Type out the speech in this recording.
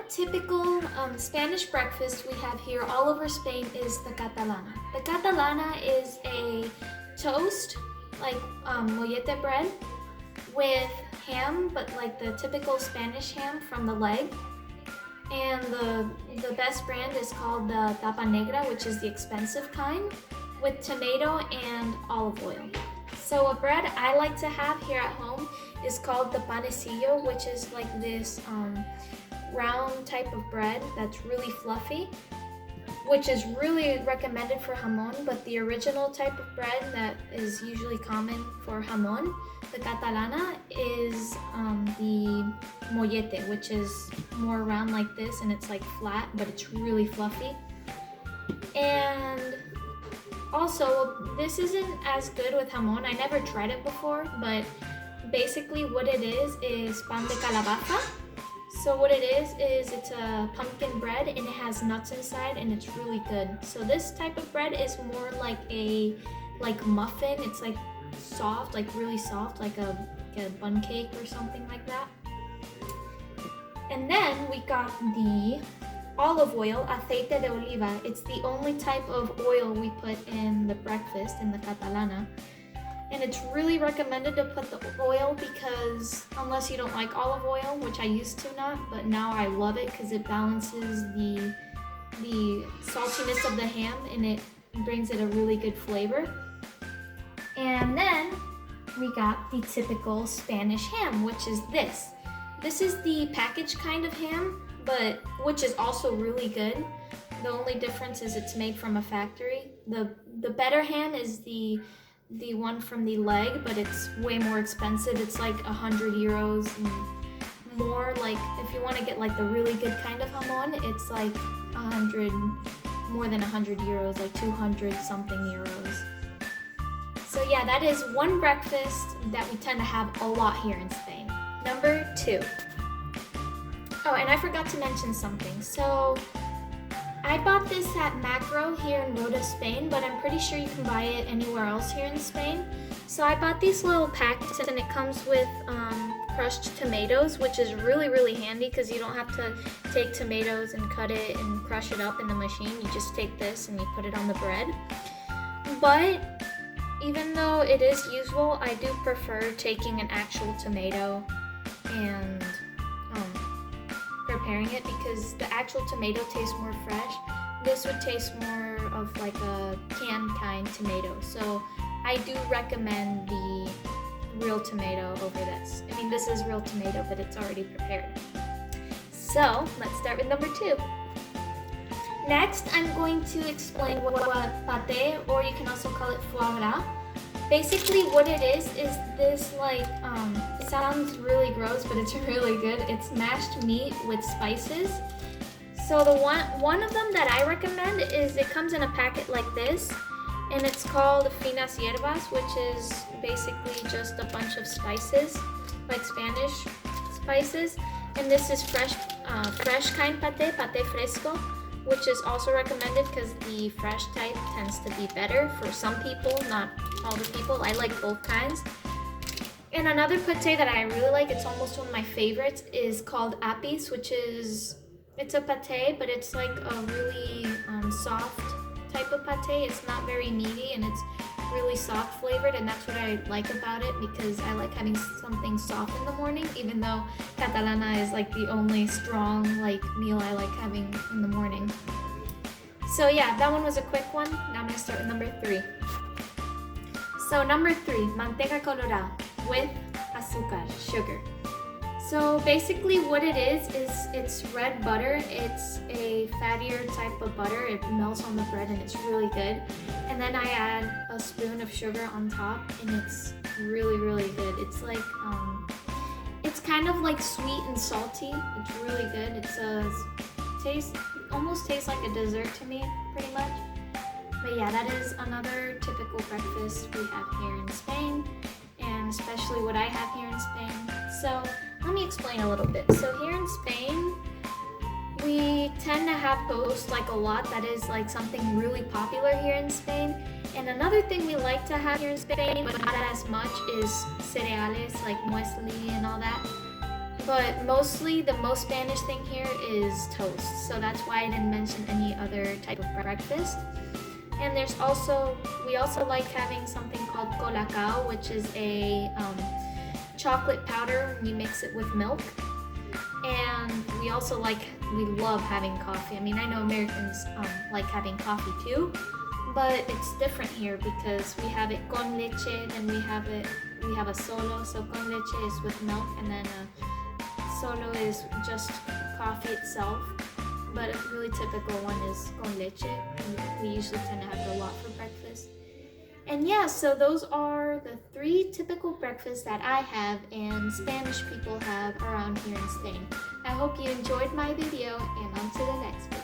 typical Spanish breakfast we have here all over Spain is the catalana. The catalana is a toast, like mollete bread, with ham, but like the typical Spanish ham from the leg. And the best brand is called the tapa negra, which is the expensive kind, with tomato and olive oil. So a bread I like to have here at home is called the panecillo, which is like this round type of bread that's really fluffy, which is really recommended for jamon, but the original type of bread that is usually common for jamon, the catalana, is the mollete, which is more round like this, and it's like flat, but it's really fluffy. And also, this isn't as good with jamon. I never tried it before, but basically what it is pan de calabaza. So what it is it's a pumpkin bread, and it has nuts inside, and it's really good. So this type of bread is more like a muffin. It's like soft, like really soft, like a bun cake or something like that. And then we got the olive oil, aceite de oliva. It's the only type of oil we put in the breakfast, in the catalana. And it's really recommended to put the oil because unless you don't like olive oil, which I used to not, but now I love it because it balances the saltiness of the ham, and it brings it a really good flavor. And then we got the typical Spanish ham, which is this. This is the packaged kind of ham, but which is also really good. The only difference is it's made from a factory. The better ham is the one from the leg, but it's way more expensive. It's like 100 euros and more. Like if you want to get like the really good kind of jamon, it's like 100, more than 100 euros, like 200 something euros. So yeah, that is one breakfast that we tend to have a lot here in Spain. Number 2. Oh, and I forgot to mention something. So I bought this at Macro here in Rota, Spain, but I'm pretty sure you can buy it anywhere else here in Spain. So I bought these little packets, and it comes with crushed tomatoes, which is really, really handy because you don't have to take tomatoes and cut it and crush it up in the machine. You just take this and you put it on the bread. But even though it is useful, I do prefer taking an actual tomato and preparing it because the actual tomato tastes more fresh. This would taste more of like a canned kind tomato. So I do recommend the real tomato over this. I mean, this is real tomato, but it's already prepared. So let's start with number 2. Next, I'm going to explain what pâté, or you can also call it foie gras. Basically what it is this like, it sounds really gross, but it's really good. It's mashed meat with spices. So the one of them that I recommend is it comes in a packet like this, and it's called finas hierbas, which is basically just a bunch of spices, like Spanish spices. And this is fresh kind pâté fresco, which is also recommended because the fresh type tends to be better for some people, not all the people. I like both kinds. And another pâté that I really like, it's almost one of my favorites, is called apis, which is, it's a pâté, but it's like a really soft type of pâté. It's not very meaty, and it's really soft flavored, and that's what I like about it because I like having something soft in the morning, even though catalana is like the only strong like meal I like having in the morning. So yeah, that one was a quick one. Now I'm gonna start with number 3. So number 3, manteca colorada with azúcar, sugar. So basically what it is it's red butter. It's a fattier type of butter. It melts on the bread and it's really good. And then I add a spoon of sugar on top, and it's really, really good. It's like, it's kind of like sweet and salty. It's really good. Almost tastes like a dessert to me, pretty much. But yeah, that is another typical breakfast we have here in Spain, and especially what I have here in Spain. So let me explain a little bit. So here in Spain, we tend to have toast like a lot. That is like something really popular here in Spain. And another thing we like to have here in Spain, but not as much, is cereales like muesli and all that. but mostly the most Spanish thing here is toast. So that's why I didn't mention any other type of breakfast. And we also like having something called colacao, which is a chocolate powder when you mix it with milk. And we love having coffee. I mean, I know Americans like having coffee too, but it's different here because we have it con leche, and we have a solo. So con leche is with milk, and then solo is just coffee itself. But a really typical one is con leche. We usually tend to have it a lot for breakfast. And yeah, so those are the 3 typical breakfasts that I have and Spanish people have around here in Spain. I hope you enjoyed my video, and on to the next one.